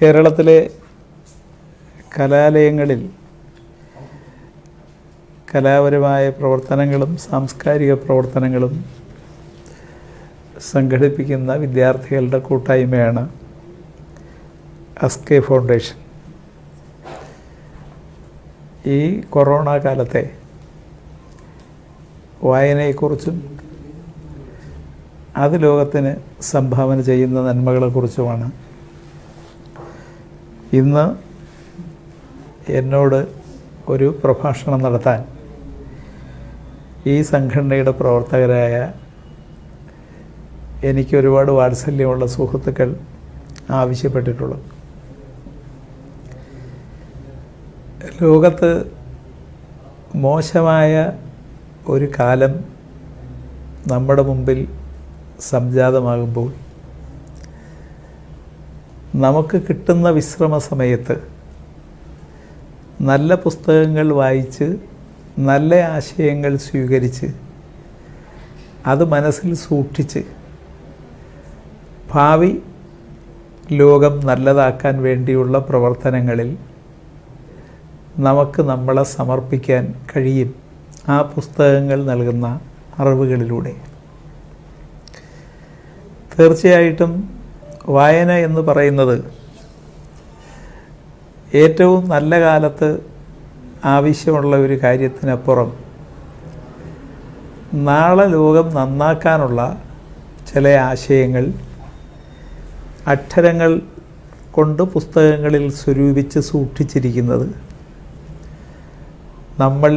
കേരളത്തിലെ കലാലയങ്ങളിൽ കലാപരമായ പ്രവർത്തനങ്ങളും സാംസ്കാരിക പ്രവർത്തനങ്ങളും സംഘടിപ്പിക്കുന്ന വിദ്യാർത്ഥികളുടെ കൂട്ടായ്മയാണ് അസ്കെ ഫൗണ്ടേഷൻ. ഈ കൊറോണ കാലത്തെ വായനയെക്കുറിച്ചും അത് ലോകത്തിന് സംഭാവന ചെയ്യുന്ന നന്മകളെക്കുറിച്ചുമാണ് ഇന്ന് എന്നോട് ഒരു പ്രഭാഷണം നടത്താൻ ഈ സംഘടനയുടെ പ്രവർത്തകരായ എനിക്ക് ഒരുപാട് വാത്സല്യമുള്ള സുഹൃത്തുക്കൾ ആവശ്യപ്പെട്ടിട്ടുള്ളത്. ലോകത്ത് മോശമായ ഒരു കാലം നമ്മുടെ മുമ്പിൽ സംജാതമാകുമ്പോൾ നമുക്ക് കിട്ടുന്ന വിശ്രമ സമയത്ത് നല്ല പുസ്തകങ്ങൾ വായിച്ച് നല്ല ആശയങ്ങൾ സ്വീകരിച്ച് അത് മനസ്സിൽ സൂക്ഷിച്ച് ഭാവി ലോകം നല്ലതാക്കാൻ വേണ്ടിയുള്ള പ്രവർത്തനങ്ങളിൽ നമുക്ക് നമ്മളെ സമർപ്പിക്കാൻ കഴിയും ആ പുസ്തകങ്ങൾ നൽകുന്ന അറിവുകളിലൂടെ. തീർച്ചയായിട്ടും വായന എന്ന് പറയുന്നത് ഏറ്റവും നല്ല കാലത്ത് ആവശ്യമുള്ള ഒരു കാര്യത്തിനപ്പുറം നാളെ ലോകം നന്നാക്കാനുള്ള ചില ആശയങ്ങൾ അക്ഷരങ്ങൾ കൊണ്ട് പുസ്തകങ്ങളിൽ സ്വരൂപിച്ച് സൂക്ഷിച്ചിരിക്കുന്നത് നമ്മൾ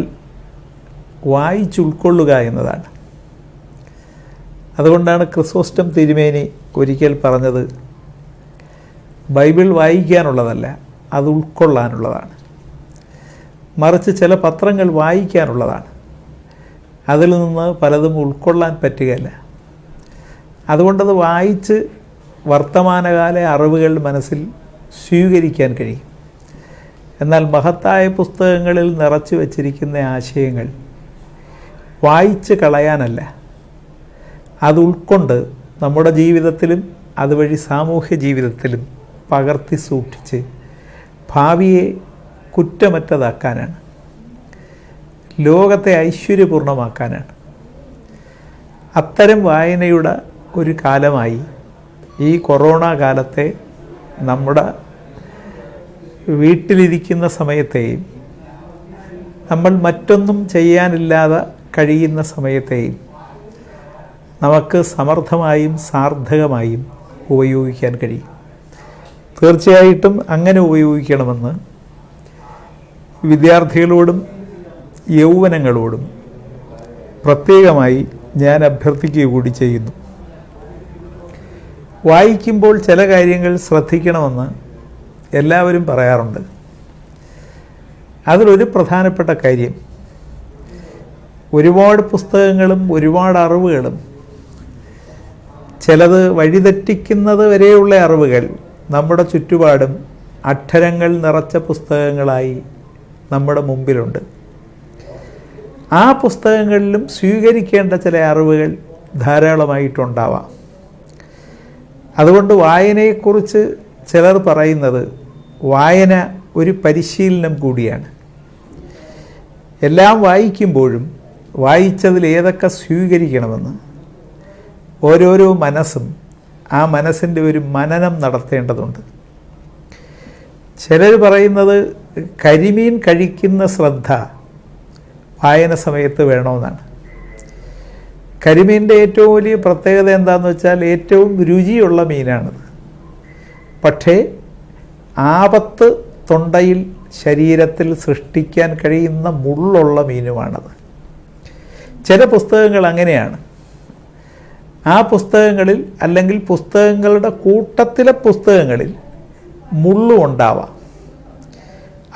വായിച്ചുൾക്കൊള്ളുക എന്നതാണ്. അതുകൊണ്ടാണ് ക്രിസോസ്റ്റം തിരുമേനി ഒരിക്കൽ പറഞ്ഞത്, ബൈബിൾ വായിക്കാനുള്ളതല്ല, അത് ഉൾക്കൊള്ളാനുള്ളതാണ്. മറിച്ച് ചില പത്രങ്ങൾ വായിക്കാനുള്ളതാണ്, അതിൽ നിന്ന് പലതും ഉൾക്കൊള്ളാൻ പറ്റുകയില്ല. അതുകൊണ്ടത് വായിച്ച് വർത്തമാനകാല അറിവുകൾ മനസ്സിൽ സ്വീകരിക്കാൻ കഴിയും. എന്നാൽ മഹത്തായ പുസ്തകങ്ങളിൽ നിറച്ചു വച്ചിരിക്കുന്ന ആശയങ്ങൾ വായിച്ച് കളയാനല്ല, അത് ഉൾക്കൊണ്ട് നമ്മുടെ ജീവിതത്തിലും അതുവഴി സാമൂഹ്യ ജീവിതത്തിലും പകർത്തി സൂക്ഷിച്ച് ഭാവിയെ കുറ്റമറ്റതാക്കാനാണ്, ലോകത്തെ ഐശ്വര്യപൂർണ്ണമാക്കാനാണ്. അത്തരം വായനയുടെ ഒരു കാലമായി ഈ കൊറോണ കാലത്തെ നമ്മുടെ വീട്ടിലിരിക്കുന്ന സമയത്തെയും നമ്മൾ മറ്റൊന്നും ചെയ്യാനില്ലാതെ കഴിയുന്ന സമയത്തെയും നമുക്ക് സമർത്ഥമായും സാർത്ഥകമായും ഉപയോഗിക്കാൻ കഴിയും. തീർച്ചയായിട്ടും അങ്ങനെ ഉപയോഗിക്കണമെന്ന് വിദ്യാർത്ഥികളോടും യൗവനങ്ങളോടും പ്രത്യേകമായി ഞാൻ അഭ്യർത്ഥിക്കുക കൂടി ചെയ്യുന്നു. വായിക്കുമ്പോൾ ചില കാര്യങ്ങൾ ശ്രദ്ധിക്കണമെന്ന് എല്ലാവരും പറയാറുണ്ട്. അതിലൊരു പ്രധാനപ്പെട്ട കാര്യം, ഒരുപാട് പുസ്തകങ്ങളും ഒരുപാട് അറിവുകളും ചിലത് വഴിതെറ്റിക്കുന്നത് വരെയുള്ള അറിവുകൾ നമ്മുടെ ചുറ്റുപാടും അക്ഷരങ്ങൾ നിറച്ച പുസ്തകങ്ങളായി നമ്മുടെ മുമ്പിലുണ്ട്. ആ പുസ്തകങ്ങളിലും സ്വീകരിക്കേണ്ട ചില അറിവുകൾ ധാരാളമായിട്ടുണ്ടാവാം. അതുകൊണ്ട് വായനയെക്കുറിച്ച് ചിലർ പറയുന്നത് വായന ഒരു പരിശീലനം കൂടിയാണ്. എല്ലാം വായിക്കുമ്പോഴും വായിച്ചതിൽ ഏതൊക്കെ സ്വീകരിക്കണമെന്ന് ഓരോരോ മനസ്സും ആ മനസ്സിൻ്റെ ഒരു മനനം നടത്തേണ്ടതുണ്ട്. ചിലർ പറയുന്നത് കരിമീൻ കഴിക്കുന്ന ശ്രദ്ധ വായന സമയത്ത് വേണമെന്നാണ്. കരിമീൻ്റെ ഏറ്റവും വലിയ പ്രത്യേകത എന്താണെന്ന് വെച്ചാൽ ഏറ്റവും രുചിയുള്ള മീനാണത്. പക്ഷേ ആപത്ത് തൊണ്ടയിൽ ശരീരത്തിൽ സൃഷ്ടിക്കാൻ കഴിയുന്ന മുള്ളുള്ള മീനുമാണത്. ചില പുസ്തകങ്ങൾ അങ്ങനെയാണ്. ആ പുസ്തകങ്ങളിൽ അല്ലെങ്കിൽ പുസ്തകങ്ങളുടെ കൂട്ടത്തിലെ പുസ്തകങ്ങളിൽ മുള്ളും ഉണ്ടാവാം.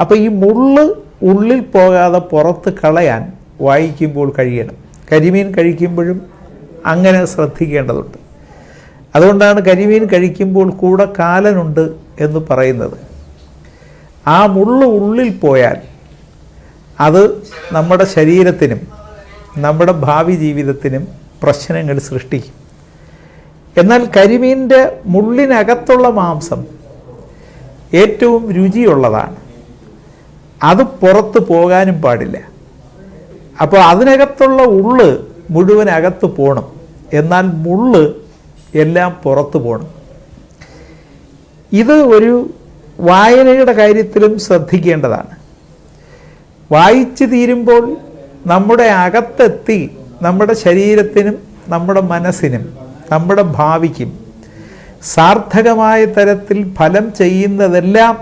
അപ്പോൾ ഈ മുള്ള് ഉള്ളിൽ പോകാതെ പുറത്ത് കളയാൻ വായിക്കുമ്പോൾ കഴിയണം. കരിമീൻ കഴിക്കുമ്പോഴും അങ്ങനെ ശ്രദ്ധിക്കേണ്ടതുണ്ട്. അതുകൊണ്ടാണ് കരിമീൻ കഴിക്കുമ്പോൾ കൂടെ കാലനുണ്ട് എന്ന് പറയുന്നത്. ആ മുള്ള് ഉള്ളിൽ പോയാൽ അത് നമ്മുടെ ശരീരത്തിനും നമ്മുടെ ഭാവി ജീവിതത്തിനും പ്രശ്നങ്ങൾ സൃഷ്ടിക്കും. എന്നാൽ കരിമീൻ്റെ മുള്ളിനകത്തുള്ള മാംസം ഏറ്റവും രുചിയുള്ളതാണ്. അത് പുറത്ത് പോകാനും പാടില്ല. അപ്പോൾ അതിനകത്തുള്ള ഉള്ള് മുഴുവൻ അകത്ത് പോകണം, എന്നാൽ മുള്ള് എല്ലാം പുറത്ത് പോകണം. ഇത് ഒരു വായനയുടെ കാര്യത്തിലും ശ്രദ്ധിക്കേണ്ടതാണ്. വായിച്ചു തീരുമ്പോൾ നമ്മുടെ അകത്തെത്തി നമ്മുടെ ശരീരത്തിനും നമ്മുടെ മനസ്സിനും നമ്മുടെ ഭാവിക്കും സാർത്ഥകമായ തരത്തിൽ ഫലം ചെയ്യുന്നതെല്ലാം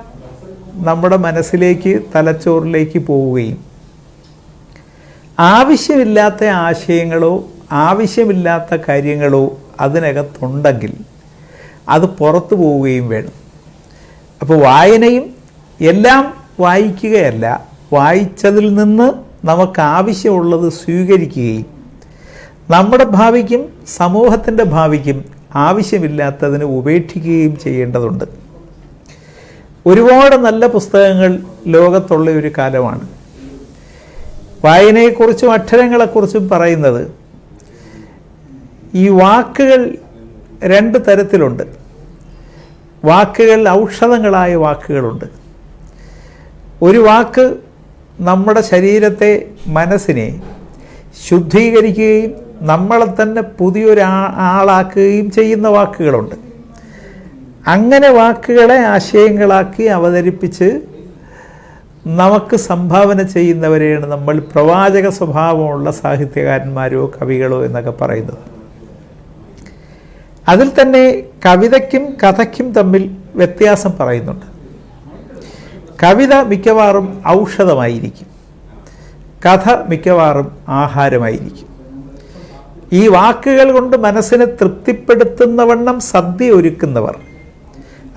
നമ്മുടെ മനസ്സിലേക്ക്, തലച്ചോറിലേക്ക് പോവുകയും ആവശ്യമില്ലാത്ത ആശയങ്ങളോ ആവശ്യമില്ലാത്ത കാര്യങ്ങളോ അതിനകത്തുണ്ടെങ്കിൽ അത് പുറത്തു പോവുകയും വേണം. അപ്പോൾ വായനയും എല്ലാം വായിക്കുകയല്ല, വായിച്ചതിൽ നിന്ന് നമുക്ക് ആവശ്യമുള്ളത് സ്വീകരിക്കുകയും നമ്മുടെ ഭാവിക്കും സമൂഹത്തിൻ്റെ ഭാവിക്കും ആവശ്യമില്ലാത്തതിന് ഉപേക്ഷിക്കുകയും ചെയ്യേണ്ടതുണ്ട്. ഒരുപാട് നല്ല പുസ്തകങ്ങൾ ലോകത്തുള്ള ഒരു കാലമാണ്. വായനയെക്കുറിച്ചും അക്ഷരങ്ങളെക്കുറിച്ചും പറയുന്നത് ഈ വാക്കുകൾ രണ്ട് തരത്തിലുണ്ട്. വാക്കുകൾ ഔഷധങ്ങളായ വാക്കുകളുണ്ട്. ഒരു വാക്ക് നമ്മുടെ ശരീരത്തെ, മനസ്സിനെ ശുദ്ധീകരിക്കുകയും നമ്മളെ തന്നെ പുതിയൊരാളാക്കുകയും ചെയ്യുന്ന വാക്കുകളുണ്ട്. അങ്ങനെ വാക്കുകളെ ആശയങ്ങളാക്കി അവതരിപ്പിച്ച് നമുക്ക് സംഭാവന ചെയ്യുന്നവരെയാണ് നമ്മൾ പ്രവാചക സ്വഭാവമുള്ള സാഹിത്യകാരന്മാരോ കവികളോ എന്നൊക്കെ പറയുന്നത്. അതിൽ തന്നെ കവിതയ്ക്കും കഥയ്ക്കും തമ്മിൽ വ്യത്യാസം പറയുന്നുണ്ട്. കവിത മിക്കവാറും ഔഷധമായിരിക്കും, കഥ മിക്കവാറും ആഹാരമായിരിക്കും. ഈ വാക്കുകൾ കൊണ്ട് മനസ്സിനെ തൃപ്തിപ്പെടുത്തുന്നവണ്ണം സദ്യ ഒരുക്കുന്നവർ,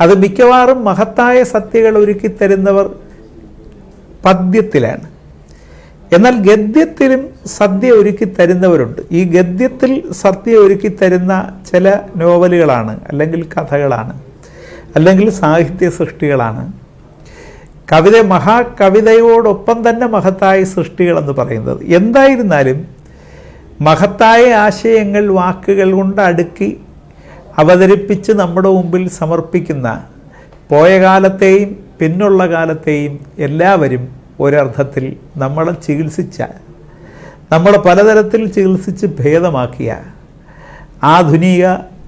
അത് മിക്കവാറും മഹത്തായ സദ്യകൾ ഒരുക്കിത്തരുന്നവർ പദ്യത്തിലാണ്. എന്നാൽ ഗദ്യത്തിലും സദ്യ ഒരുക്കി തരുന്നവരുണ്ട്. ഈ ഗദ്യത്തിൽ സദ്യ ഒരുക്കി തരുന്ന ചില നോവലുകളാണ്, അല്ലെങ്കിൽ കഥകളാണ്, അല്ലെങ്കിൽ സാഹിത്യ സൃഷ്ടികളാണ്. മഹാകവിതയോടൊപ്പം തന്നെ മഹത്തായ സൃഷ്ടികളെന്ന് പറയുന്നത്. എന്തായിരുന്നാലും മഹത്തായ ആശയങ്ങൾ വാക്കുകൾ കൊണ്ട് അടുക്കി അവതരിപ്പിച്ച് നമ്മുടെ മുമ്പിൽ സമർപ്പിക്കുന്ന പോയ കാലത്തെയും പിന്നുള്ള കാലത്തെയും എല്ലാവരും ഒരർത്ഥത്തിൽ നമ്മളെ ചികിത്സിച്ച, നമ്മളെ പലതരത്തിൽ ചികിത്സിച്ച് ഭേദമാക്കിയ ആധുനിക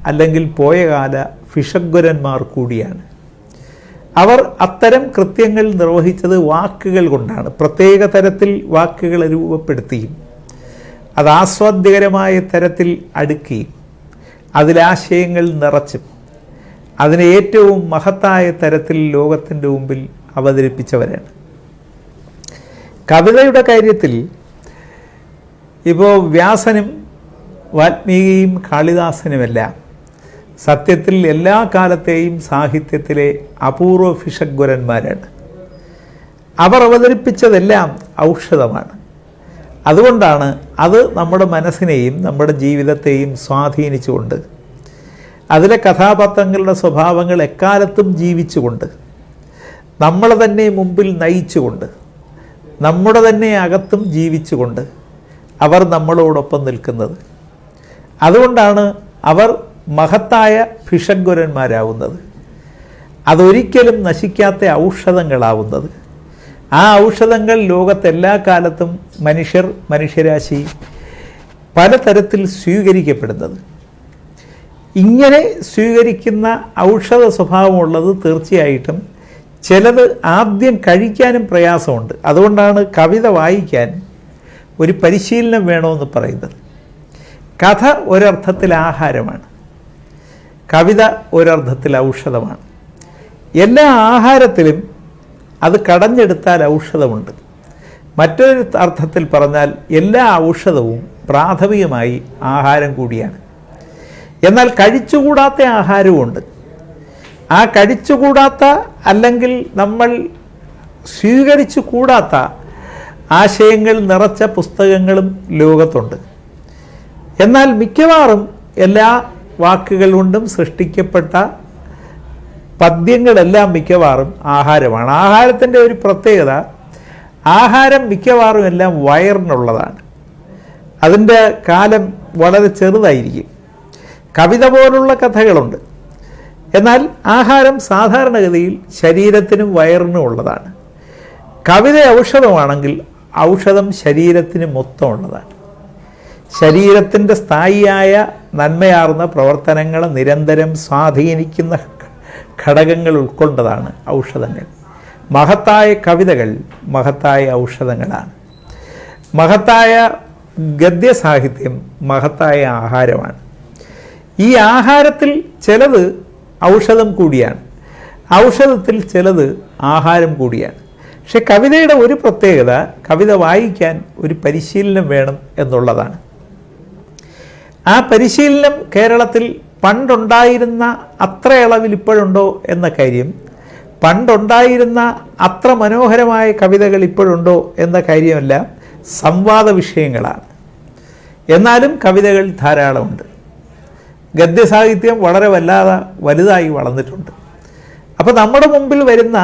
അല്ലെങ്കിൽ പോയകാല ഫിഷഗ്വരന്മാർ കൂടിയാണ്. അവർ അത്തരം കൃത്യങ്ങൾ നിർവഹിച്ചത് വാക്കുകൾ കൊണ്ടാണ്. പ്രത്യേക തരത്തിൽ വാക്കുകളെ രൂപപ്പെടുത്തിയും അത് ആസ്വാദ്യകരമായ തരത്തിൽ അടുക്കിയും അതിലാശയങ്ങൾ നിറച്ചും അതിനെ ഏറ്റവും മഹത്തായ തരത്തിൽ ലോകത്തിൻ്റെ മുമ്പിൽ അവതരിപ്പിച്ചവരാണ്. കവിതയുടെ കാര്യത്തിൽ ഇപ്പോൾ വ്യാസനും വാൽമീകിയും കാളിദാസനുമെല്ലാം സത്യത്തിൽ എല്ലാ കാലത്തെയും സാഹിത്യത്തിലെ അപൂർവ ഫിഷഗ്വരന്മാരാണ്. അവർ അവതരിപ്പിച്ചതെല്ലാം ഔഷധമാണ്. അതുകൊണ്ടാണ് അത് നമ്മുടെ മനസ്സിനെയും നമ്മുടെ ജീവിതത്തെയും സ്വാധീനിച്ചുകൊണ്ട് അതിലെ കഥാപാത്രങ്ങളുടെ സ്വഭാവങ്ങൾ എക്കാലത്തും ജീവിച്ചുകൊണ്ട് നമ്മളെ തന്നെ മുമ്പിൽ നയിച്ചുകൊണ്ട് നമ്മുടെ തന്നെ അകത്തും ജീവിച്ചുകൊണ്ട് അവർ നമ്മളോടൊപ്പം നിൽക്കുന്നത്. അതുകൊണ്ടാണ് അവർ മഹത്തായ ഫിഷഗ്വരന്മാരാവുന്നത്, അതൊരിക്കലും നശിക്കാത്ത ഔഷധങ്ങളാവുന്നത്. ആ ഔഷധങ്ങൾ ലോകത്തെല്ലാ കാലത്തും മനുഷ്യരാശി പലതരത്തിൽ സ്വീകരിക്കപ്പെടുന്നത്. ഇങ്ങനെ സ്വീകരിക്കുന്ന ഔഷധ സ്വഭാവമുള്ളത് തീർച്ചയായിട്ടും ചിലത് ആദ്യം കഴിക്കാനും പ്രയാസമുണ്ട്. അതുകൊണ്ടാണ് കവിത വായിക്കാൻ ഒരു പരിശീലനം വേണമെന്ന് പറയുന്നത്. കഥ ഒരർത്ഥത്തിൽ ആഹാരമാണ്, കവിത ഒരർത്ഥത്തിൽ ഔഷധമാണ്. എല്ലാ ആഹാരത്തിലും അത് കടഞ്ഞെടുത്താൽ ഔഷധമുണ്ട്. മറ്റൊരു അർത്ഥത്തിൽ പറഞ്ഞാൽ എല്ലാ ഔഷധവും പ്രാഥമികമായി ആഹാരം കൂടിയാണ്. എന്നാൽ കഴിച്ചുകൂടാത്ത ആഹാരവുമുണ്ട്. ആ കഴിച്ചുകൂടാത്ത അല്ലെങ്കിൽ നമ്മൾ സ്വീകരിച്ചു കൂടാത്ത ആശയങ്ങൾ നിറച്ച പുസ്തകങ്ങളും ലോകത്തുണ്ട്. എന്നാൽ മിക്കവാറും എല്ലാ വാക്കുകൾ കൊണ്ടും സൃഷ്ടിക്കപ്പെട്ട പദ്യങ്ങളെല്ലാം മിക്കവാറും ആഹാരമാണ്. ആഹാരത്തിൻ്റെ ഒരു പ്രത്യേകത, ആഹാരം മിക്കവാറും എല്ലാം വയറിനുള്ളതാണ്. അതിൻ്റെ കാലം വളരെ ചെറുതായിരിക്കും. കവിത പോലുള്ള കഥകളുണ്ട്. എന്നാൽ ആഹാരം സാധാരണഗതിയിൽ ശരീരത്തിനും വയറിനും ഉള്ളതാണ്. കവിത ഔഷധമാണെങ്കിൽ ഔഷധം ശരീരത്തിന് മൊത്തം ഉള്ളതാണ്. ശരീരത്തിൻ്റെ സ്ഥായിയായ നന്മയാർന്ന പ്രവർത്തനങ്ങളെ നിരന്തരം സ്വാധീനിക്കുന്ന ഘടകങ്ങൾ ഉൾക്കൊണ്ടതാണ് ഔഷധങ്ങൾ. മഹത്തായ കവിതകൾ മഹത്തായ ഔഷധങ്ങളാണ്. മഹത്തായ ഗദ്യസാഹിത്യം മഹത്തായ ആഹാരമാണ്. ഈ ആഹാരത്തിൽ ചിലത് ഔഷധം കൂടിയാണ്, ഔഷധത്തിൽ ചിലത് ആഹാരം കൂടിയാണ്. പക്ഷെ കവിതയുടെ ഒരു പ്രത്യേകത, കവിത വായിക്കാൻ ഒരു പരിശീലനം വേണം എന്നുള്ളതാണ്. ആ പരിശീലനം കേരളത്തിൽ പണ്ടുണ്ടായിരുന്ന അത്ര അളവിൽ ഇപ്പോഴുണ്ടോ എന്ന കാര്യം, പണ്ടുണ്ടായിരുന്ന അത്ര മനോഹരമായ കവിതകൾ ഇപ്പോഴുണ്ടോ എന്ന കാര്യമല്ല, സംവാദ വിഷയങ്ങളാണ്. എന്നാലും കവിതകൾ ധാരാളമുണ്ട്. ഗദ്യസാഹിത്യം വളരെ വലുതായി വളർന്നിട്ടുണ്ട്. അപ്പോൾ നമ്മുടെ മുമ്പിൽ വരുന്ന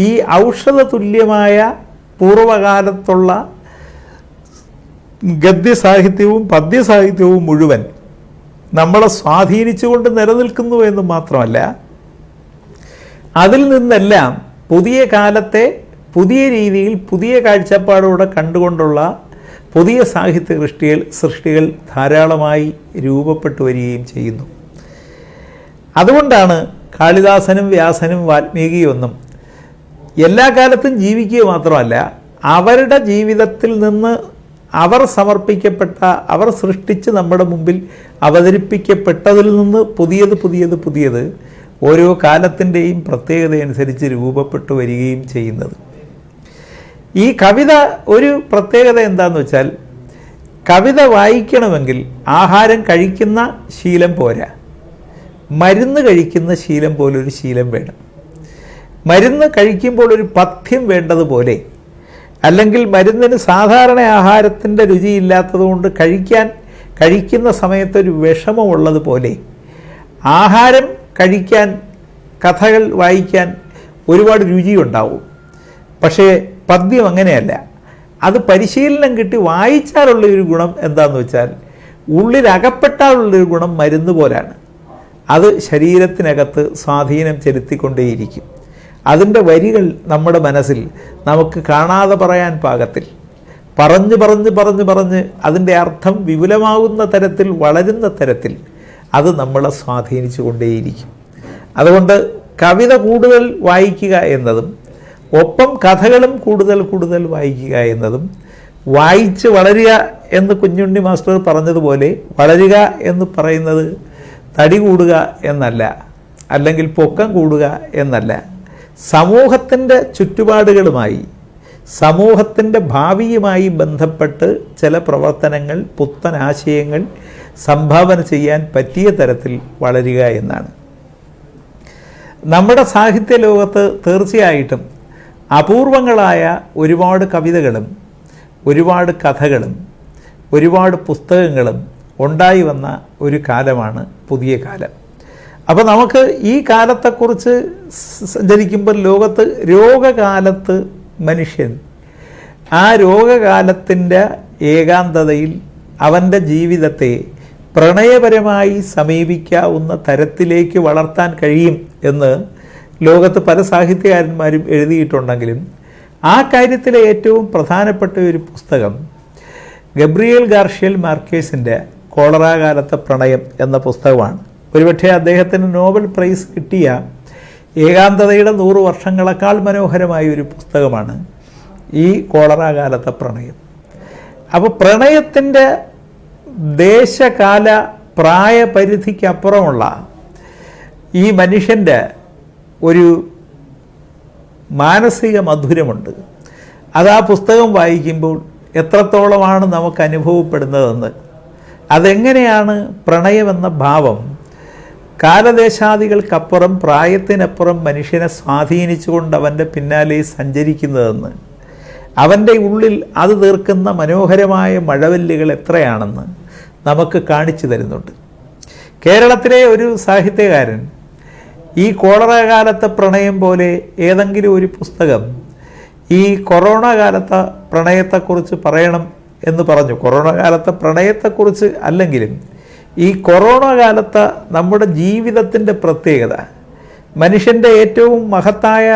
ഈ ഔഷധ തുല്യമായ പൂർവകാലത്തുള്ള ഗദ്യസാഹിത്യവും പദ്യസാഹിത്യവും മുഴുവൻ നമ്മളെ സ്വാധീനിച്ചുകൊണ്ട് നിലനിൽക്കുന്നു എന്ന് മാത്രമല്ല, അതിൽ നിന്നെല്ലാം പുതിയ കാലത്തെ പുതിയ രീതിയിൽ പുതിയ കാഴ്ചപ്പാടോടെ കണ്ടുകൊണ്ടുള്ള പുതിയ സാഹിത്യ സൃഷ്ടികൾ ധാരാളമായി രൂപപ്പെട്ടു വരികയും ചെയ്യുന്നു. അതുകൊണ്ടാണ് കാളിദാസനും വ്യാസനും വാൽമീകിയൊന്നും എല്ലാ കാലത്തും ജീവിക്കുക മാത്രമല്ല, അവരുടെ ജീവിതത്തിൽ നിന്ന് അവർ സമർപ്പിക്കപ്പെട്ട, അവർ സൃഷ്ടിച്ച് നമ്മുടെ മുമ്പിൽ അവതരിപ്പിക്കപ്പെട്ടതിൽ നിന്ന് പുതിയത് ഓരോ കാലത്തിൻ്റെയും പ്രത്യേകതയനുസരിച്ച് രൂപപ്പെട്ടു വരികയും ചെയ്യുന്നത്. ഈ കവിത ഒരു പ്രത്യേകത എന്താണെന്ന് വെച്ചാൽ, കവിത വായിക്കണമെങ്കിൽ ആഹാരം കഴിക്കുന്ന ശീലം പോരാ, മരുന്ന് കഴിക്കുന്ന ശീലം പോലൊരു ശീലം വേണം. മരുന്ന് കഴിക്കുമ്പോൾ ഒരു പഥ്യം വേണ്ടതുപോലെ, അല്ലെങ്കിൽ മരുന്നിന് സാധാരണ ആഹാരത്തിൻ്റെ രുചിയില്ലാത്തതുകൊണ്ട് കഴിക്കുന്ന സമയത്തൊരു വിഷമമുള്ളതുപോലെ, ആഹാരം കഴിക്കാൻ, കഥകൾ വായിക്കാൻ ഒരുപാട് രുചിയുണ്ടാവും. പക്ഷേ പദ്യം അങ്ങനെയല്ല. അത് പരിശീലനം കിട്ടി വായിച്ചാലുള്ളൊരു ഗുണം എന്താണെന്ന് വെച്ചാൽ, ഉള്ളിലകപ്പെട്ടാലുള്ളൊരു ഗുണം മരുന്ന് പോലാണ്. അത് ശരീരത്തിനകത്ത് സ്വാധീനം ചെലുത്തിക്കൊണ്ടേയിരിക്കും. അതിൻ്റെ വരികൾ നമ്മുടെ മനസ്സിൽ നമുക്ക് കാണാതെ പറയാൻ പാകത്തിൽ പറഞ്ഞ് അതിൻ്റെ അർത്ഥം വിപുലമാകുന്ന തരത്തിൽ, വളരുന്ന തരത്തിൽ അത് നമ്മളെ സ്വാധീനിച്ചു കൊണ്ടേയിരിക്കും. അതുകൊണ്ട് കവിത കൂടുതൽ വായിക്കുക എന്നതും ഒപ്പം കഥകളും കൂടുതൽ വായിക്കുക എന്നതും, വായിച്ച് വളരുക എന്ന് കുഞ്ഞുണ്ണി മാസ്റ്റർ പറഞ്ഞതുപോലെ വളരുക എന്ന് പറയുന്നത് തടി കൂടുക എന്നല്ല, അല്ലെങ്കിൽ പൊക്കം കൂടുക എന്നല്ല. സമൂഹത്തിൻ്റെ ചുറ്റുപാടുകളുമായി, സമൂഹത്തിൻ്റെ ഭാവിയുമായി ബന്ധപ്പെട്ട് ചില പ്രവർത്തനങ്ങൾ, പുത്തൻ ആശയങ്ങൾ സംഭാവന ചെയ്യാൻ പറ്റിയ തരത്തിൽ വളരുക എന്നാണ്. നമ്മുടെ സാഹിത്യ ലോകത്ത് തീർച്ചയായിട്ടും അപൂർവങ്ങളായ ഒരുപാട് കവിതകളും ഒരുപാട് കഥകളും ഒരുപാട് പുസ്തകങ്ങളും ഉണ്ടായി വന്ന ഒരു കാലമാണ് പുതിയ കാലം. അപ്പോൾ നമുക്ക് ഈ കാലത്തെക്കുറിച്ച് സഞ്ചരിക്കുമ്പോൾ ലോകത്ത് രോഗകാലത്ത് മനുഷ്യൻ ആ രോഗകാലത്തിൻ്റെ ഏകാന്തതയിൽ അവൻ്റെ ജീവിതത്തെ പ്രണയപരമായി സമീപിക്കാവുന്ന തരത്തിലേക്ക് വളർത്താൻ കഴിയും എന്ന് ലോകത്ത് പല സാഹിത്യകാരന്മാരും എഴുതിയിട്ടുണ്ടെങ്കിലും, ആ കാര്യത്തിലെ ഏറ്റവും പ്രധാനപ്പെട്ട ഒരു പുസ്തകം ഗബ്രിയേൽ ഗാർഷ്യൽ മാർക്കേസിൻ്റെ കോളറ കാലത്തെ പ്രണയം എന്ന പുസ്തകമാണ്. ഒരുപക്ഷെ അദ്ദേഹത്തിന് നോബൽ പ്രൈസ് കിട്ടിയ ഏകാന്തതയുടെ 100 വർഷങ്ങളെക്കാൾ മനോഹരമായ ഒരു പുസ്തകമാണ് ഈ കോളറ കാലത്തെ പ്രണയം. അപ്പോൾ പ്രണയത്തിൻ്റെ ദേശകാല പ്രായപരിധിക്കപ്പുറമുള്ള ഈ മനുഷ്യൻ്റെ ഒരു മാനസിക മധുരമുണ്ട്. അത് ആ പുസ്തകം വായിക്കുമ്പോൾ എത്രത്തോളമാണ് നമുക്ക് അനുഭവപ്പെടുന്നതെന്ന്, അതെങ്ങനെയാണ് പ്രണയമെന്ന ഭാവം കാലദേശാദികൾക്കപ്പുറം, പ്രായത്തിനപ്പുറം മനുഷ്യനെ സ്വാധീനിച്ചുകൊണ്ട് അവൻ്റെ പിന്നാലെ സഞ്ചരിക്കുന്നതെന്ന്, അവൻ്റെ ഉള്ളിൽ അത് തീർക്കുന്ന മനോഹരമായ മഴവല്ലുകൾ എത്രയാണെന്ന് നമുക്ക് കാണിച്ചു തരുന്നുണ്ട്. കേരളത്തിലെ ഒരു സാഹിത്യകാരൻ ഈ കോളറ കാലത്തെ പ്രണയം പോലെ ഏതെങ്കിലും ഒരു പുസ്തകം ഈ കൊറോണ കാലത്തെ പ്രണയത്തെക്കുറിച്ച് പറയണം എന്ന് പറഞ്ഞു. കൊറോണ കാലത്തെ പ്രണയത്തെക്കുറിച്ച് അല്ലെങ്കിലും ഈ കൊറോണ കാലത്തെ നമ്മുടെ ജീവിതത്തിൻ്റെ പ്രത്യേകത, മനുഷ്യൻ്റെ ഏറ്റവും മഹത്തായ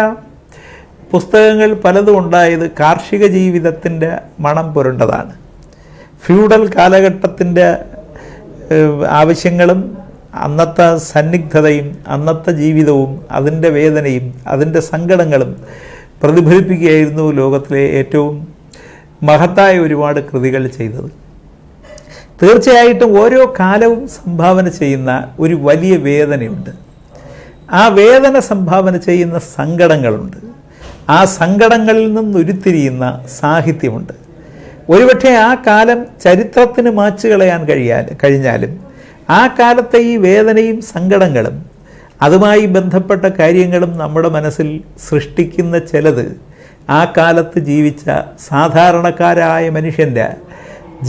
പുസ്തകങ്ങൾ പലതും ഉണ്ടായത് കാർഷിക ജീവിതത്തിൻ്റെ മണം പുരണ്ടതാണ്. ഫ്യൂഡൽ കാലഘട്ടത്തിൻ്റെ ആവശ്യങ്ങളും അന്നത്തെ സന്നിഗ്ധതയും അന്നത്തെ ജീവിതവും അതിൻ്റെ വേദനയും അതിൻ്റെ സങ്കടങ്ങളും പ്രതിഫലിപ്പിക്കുകയായിരുന്നു ലോകത്തിലെ ഏറ്റവും മഹത്തായ ഒരുപാട് കൃതികൾ ചെയ്തത്. തീർച്ചയായിട്ടും ഓരോ കാലവും സംഭാവന ചെയ്യുന്ന ഒരു വലിയ വേദനയുണ്ട്. ആ വേദന സംഭാവന ചെയ്യുന്ന സങ്കടങ്ങളുണ്ട്. ആ സങ്കടങ്ങളിൽ നിന്ന് ഉരുത്തിരിയുന്ന സാഹിത്യമുണ്ട്. ഒരുപക്ഷെ ആ കാലം ചരിത്രത്തിന് മാച്ചു കളയാൻ കഴിഞ്ഞാലും ആ കാലത്തെ ഈ വേദനയും സങ്കടങ്ങളും അതുമായി ബന്ധപ്പെട്ട കാര്യങ്ങളും നമ്മുടെ മനസ്സിൽ സൃഷ്ടിക്കുന്ന ചിലത് ആ കാലത്ത് ജീവിച്ച സാധാരണക്കാരായ മനുഷ്യൻ്റെ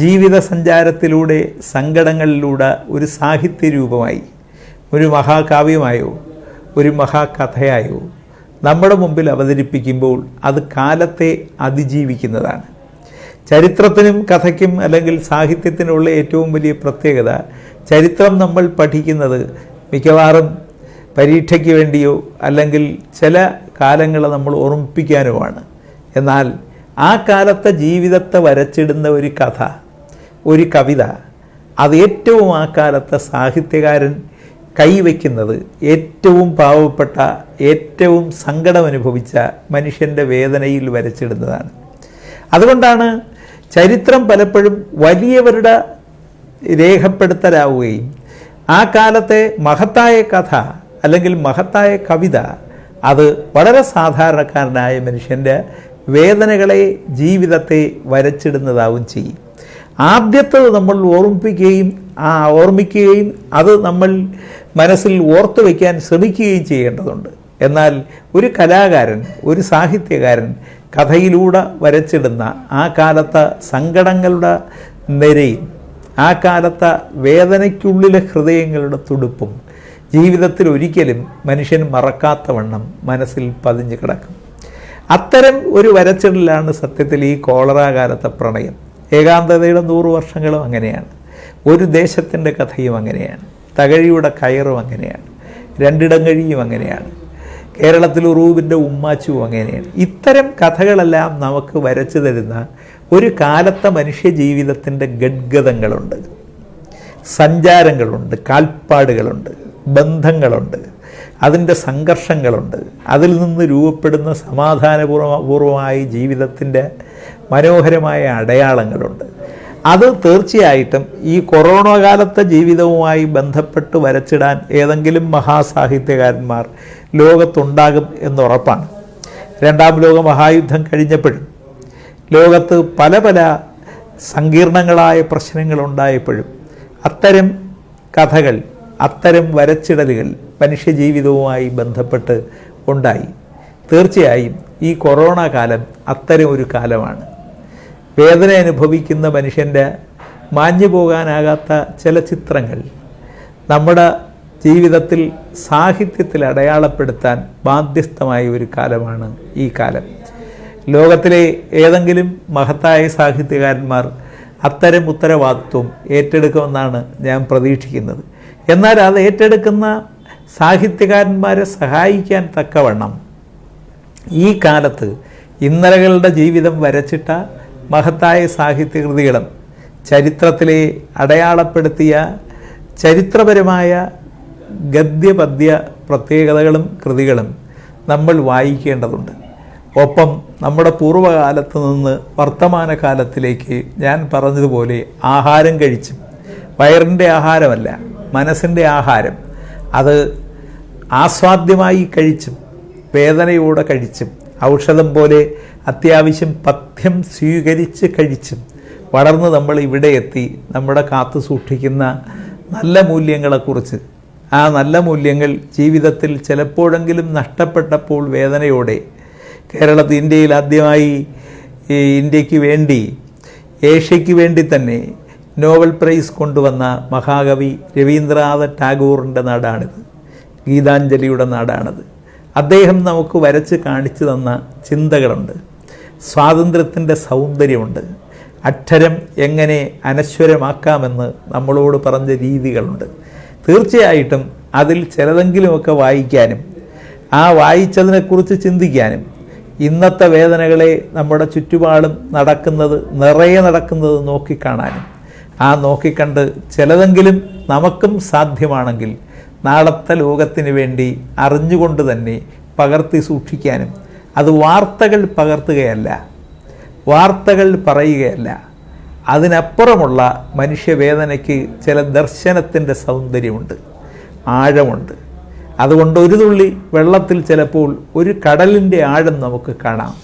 ജീവിത സഞ്ചാരത്തിലൂടെ സങ്കടങ്ങളിലൂടെ ഒരു സാഹിത്യ രൂപമായി, ഒരു മഹാകാവ്യമായോ ഒരു മഹാകഥയായോ നമ്മുടെ മുമ്പിൽ അവതരിപ്പിക്കുമ്പോൾ അത് കാലത്തെ അതിജീവിക്കുന്നതാണ്. ചരിത്രത്തിനും കഥയ്ക്കും അല്ലെങ്കിൽ സാഹിത്യത്തിനുള്ള ഏറ്റവും വലിയ പ്രത്യേകത, ചരിത്രം നമ്മൾ പഠിക്കുന്നത് മിക്കവാറും പരീക്ഷയ്ക്ക് വേണ്ടിയോ അല്ലെങ്കിൽ ചില കാലങ്ങളെ നമ്മൾ ഓർമ്മിപ്പിക്കാനുമാണ്. എന്നാൽ ആ കാലത്തെ ജീവിതത്തെ വരച്ചിടുന്ന ഒരു കഥ, ഒരു കവിത, അത് ഏറ്റവും ആ കാലത്തെ സാഹിത്യകാരൻ കൈവയ്ക്കുന്നത് ഏറ്റവും പാവപ്പെട്ട, ഏറ്റവും സങ്കടമനുഭവിച്ച മനുഷ്യൻ്റെ വേദനയിൽ വരച്ചിടുന്നതാണ്. അതുകൊണ്ടാണ് ചരിത്രം പലപ്പോഴും വലിയവരുടെ രേഖപ്പെടുത്തലാവുകയും ആ കാലത്തെ മഹത്തായ കഥ അല്ലെങ്കിൽ മഹത്തായ കവിത അത് വളരെ സാധാരണക്കാരനായ മനുഷ്യൻ്റെ വേദനകളെ, ജീവിതത്തെ വരച്ചിടുന്നതാവും ചെയ്യും. ആദ്യത്തത് നമ്മൾ ഓർമ്മിക്കുകയും അത് നമ്മൾ മനസ്സിൽ ഓർത്തു വയ്ക്കാൻ ശ്രമിക്കുകയും ചെയ്യേണ്ടതുണ്ട്. എന്നാൽ ഒരു കലാകാരൻ, ഒരു സാഹിത്യകാരൻ കഥയിലൂടെ വരച്ചിടുന്ന ആ കാലത്തെ സങ്കടങ്ങളുടെ നിരയും ആ കാലത്തെ വേദനയ്ക്കുള്ളിലെ ഹൃദയങ്ങളുടെ തുടുപ്പും ജീവിതത്തിൽ ഒരിക്കലും മനുഷ്യൻ മറക്കാത്തവണ്ണം മനസ്സിൽ പതിഞ്ഞു കിടക്കും. അത്തരം ഒരു വരച്ചിടലാണ് സത്യത്തിൽ ഈ കോളറ കാലത്തെ പ്രണയം. ഏകാന്തതയുടെ 100 വർഷങ്ങളും അങ്ങനെയാണ്. ഒരു ദേശത്തിൻ്റെ കഥയും അങ്ങനെയാണ്. തകഴിയുടെ കയറും അങ്ങനെയാണ്. രണ്ടിടങ്ങഴിയും അങ്ങനെയാണ്. കേരളത്തിൽ ഉറൂബിൻ്റെ ഉമ്മാച്ചുവും അങ്ങനെയാണ്. ഇത്തരം കഥകളെല്ലാം നമുക്ക് വരച്ചു തരുന്ന ഒരു കാലത്തെ മനുഷ്യ ജീവിതത്തിൻ്റെ ഗദ്ഗതങ്ങളുണ്ട്, സഞ്ചാരങ്ങളുണ്ട്, കാൽപ്പാടുകളുണ്ട്, ബന്ധങ്ങളുണ്ട്, അതിൻ്റെ സംഘർഷങ്ങളുണ്ട്, അതിൽ നിന്ന് രൂപപ്പെടുന്ന സമാധാനപൂർവമായ ജീവിതത്തിൻ്റെ മനോഹരമായ അടയാളങ്ങളുണ്ട്. അത് തീർച്ചയായിട്ടും ഈ കൊറോണ കാലത്തെ ജീവിതവുമായി ബന്ധപ്പെട്ട് വരച്ചിടാൻ ഏതെങ്കിലും മഹാസാഹിത്യകാരന്മാർ ലോകത്തുണ്ടാകും എന്നുറപ്പാണ്. 2ാം ലോക മഹായുദ്ധം കഴിഞ്ഞപ്പോഴും ലോകത്ത് പല പല സങ്കീർണങ്ങളായ പ്രശ്നങ്ങളുണ്ടായപ്പോഴും അത്തരം കഥകൾ, അത്തരം വരച്ചിടലുകൾ മനുഷ്യജീവിതവുമായി ബന്ധപ്പെട്ട് ഉണ്ടായി. തീർച്ചയായും ഈ കൊറോണ കാലം അത്തരം ഒരു കാലമാണ്. വേദന അനുഭവിക്കുന്ന മനുഷ്യൻ്റെ മാഞ്ഞു പോകാനാകാത്ത ചില ചിത്രങ്ങൾ നമ്മുടെ ജീവിതത്തിൽ സാഹിത്യത്തിൽ അടയാളപ്പെടുത്താൻ ബാധ്യസ്ഥമായ ഒരു കാലമാണ് ഈ കാലം. ലോകത്തിലെ ഏതെങ്കിലും മഹത്തായ സാഹിത്യകാരന്മാർ അത്തരം ഉത്തരവാദിത്വം ഏറ്റെടുക്കുമെന്നാണ് ഞാൻ പ്രതീക്ഷിക്കുന്നത്. എന്നാൽ അത് ഏറ്റെടുക്കുന്ന സാഹിത്യകാരന്മാരെ സഹായിക്കാൻ തക്കവണ്ണം ഈ കാലത്ത് ഇന്നലകളുടെ ജീവിതം വരച്ചിട്ട മഹത്തായ സാഹിത്യകൃതികളും ചരിത്രത്തിലെ അടയാളപ്പെടുത്തിയ ചരിത്രപരമായ ഗദ്യപദ്യ പ്രത്യേകതകളും കൃതികളും നമ്മൾ വായിക്കേണ്ടതുണ്ട്. ഒപ്പം നമ്മുടെ പൂർവ്വകാലത്ത് നിന്ന് വർത്തമാനകാലത്തിലേക്ക് ഞാൻ പറഞ്ഞതുപോലെ ആഹാരം കഴിച്ചും, വയറിൻ്റെ ആഹാരമല്ല മനസ്സിൻ്റെ ആഹാരം, അത് ആസ്വാദ്യമായി കഴിച്ചും വേദനയോടെ കഴിച്ചും ഔഷധം പോലെ അത്യാവശ്യം പഥ്യം സ്വീകരിച്ച് കഴിച്ചും വളർന്ന് നമ്മൾ ഇവിടെ എത്തി നമ്മുടെ കാത്തു സൂക്ഷിക്കുന്ന നല്ല മൂല്യങ്ങളെക്കുറിച്ച്, ആ നല്ല മൂല്യങ്ങൾ ജീവിതത്തിൽ ചിലപ്പോഴെങ്കിലും നഷ്ടപ്പെട്ടപ്പോൾ വേദനയോടെ ഇന്ത്യയിൽ ആദ്യമായി ഇന്ത്യക്ക് വേണ്ടി, ഏഷ്യയ്ക്ക് വേണ്ടി തന്നെ നോബൽ പ്രൈസ് കൊണ്ടുവന്ന മഹാകവി രവീന്ദ്രനാഥ ടാഗോറിൻ്റെ നാടാണിത്, ഗീതാഞ്ജലിയുടെ നാടാണിത്. അദ്ദേഹം നമുക്ക് വരച്ച് കാണിച്ചു തന്ന ചിന്തകളുണ്ട്, സ്വാതന്ത്ര്യത്തിൻ്റെ സൗന്ദര്യമുണ്ട്, അക്ഷരം എങ്ങനെ അനശ്വരമാക്കാമെന്ന് നമ്മളോട് പറഞ്ഞ രീതികളുണ്ട്. തീർച്ചയായിട്ടും അതിൽ ചിലതെങ്കിലുമൊക്കെ വായിക്കാനും ആ വായിച്ചതിനെക്കുറിച്ച് ചിന്തിക്കാനും ഇന്നത്തെ വേദനകളെ നമ്മുടെ ചുറ്റുപാടും നിറയെ നടക്കുന്നത് നോക്കിക്കാണാനും ആ നോക്കിക്കണ്ട് ചിലതെങ്കിലും നമുക്കും സാധ്യമാണെങ്കിൽ നാളത്തെ ലോകത്തിന് വേണ്ടി അറിഞ്ഞുകൊണ്ട് തന്നെ പകർത്തി സൂക്ഷിക്കാനും, അത് വാർത്തകൾ പകർത്തുകയല്ല, വാർത്തകൾ പറയുകയല്ല, അതിനപ്പുറമുള്ള മനുഷ്യവേദനയ്ക്ക് ചില ദർശനത്തിൻ്റെ സൗന്ദര്യമുണ്ട്, ആഴമുണ്ട്. അതുകൊണ്ട് ഒരു തുള്ളി വെള്ളത്തിൽ ചിലപ്പോൾ ഒരു കടലിൻ്റെ ആഴം നമുക്ക് കാണാം,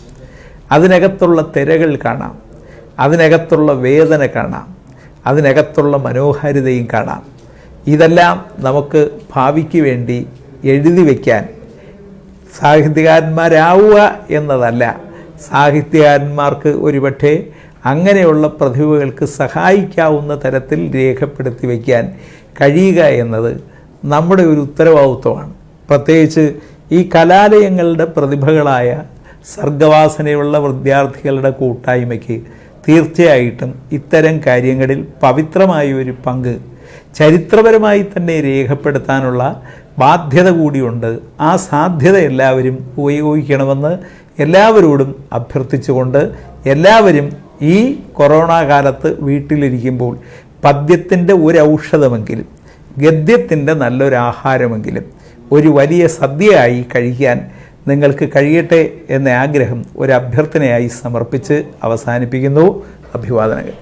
അതിനകത്തുള്ള തിരകൾ കാണാം, അതിനകത്തുള്ള വേദന കാണാം, അതിനകത്തുള്ള മനോഹാരിതയും കാണാം. ഇതെല്ലാം നമുക്ക് ഭാവിക്ക് വേണ്ടി എഴുതി വയ്ക്കാൻ സാഹിത്യകാരന്മാരാവുക എന്നതല്ല, സാഹിത്യകാരന്മാർക്ക് ഒരുപക്ഷെ അങ്ങനെയുള്ള പ്രതിഭകൾക്ക് സഹായിക്കാവുന്ന തരത്തിൽ രേഖപ്പെടുത്തി വയ്ക്കാൻ കഴിയുക എന്നത് നമ്മുടെ ഒരു ഉത്തരവാദിത്വമാണ്. പ്രത്യേകിച്ച് ഈ കലാലയങ്ങളുടെ പ്രതിഭകളായ സർഗവാസനയുള്ള വിദ്യാർത്ഥികളുടെ കൂട്ടായ്മയ്ക്ക് തീർച്ചയായിട്ടും ഇത്തരം കാര്യങ്ങളിൽ പവിത്രമായ ഒരു പങ്ക് ചരിത്രപരമായി തന്നെ രേഖപ്പെടുത്താനുള്ള ബാധ്യത കൂടിയുണ്ട്. ആ സാധ്യത എല്ലാവരും ഉപയോഗിക്കണമെന്ന് എല്ലാവരോടും അഭ്യർത്ഥിച്ചുകൊണ്ട് എല്ലാവരും ഈ കൊറോണ കാലത്ത് വീട്ടിലിരിക്കുമ്പോൾ പദ്യത്തിൻ്റെ ഒരു ഔഷധമെങ്കിലും ഗദ്യത്തിൻ്റെ നല്ലൊരാഹാരമെങ്കിലും ഒരു വലിയ സദ്യയായി കഴിക്കാൻ നിങ്ങൾക്ക് കഴിയട്ടെ എന്ന ആഗ്രഹം ഒരു അഭ്യർത്ഥനയായി സമർപ്പിച്ച് അവസാനിപ്പിക്കുന്നു. അഭിവാദനങ്ങൾ.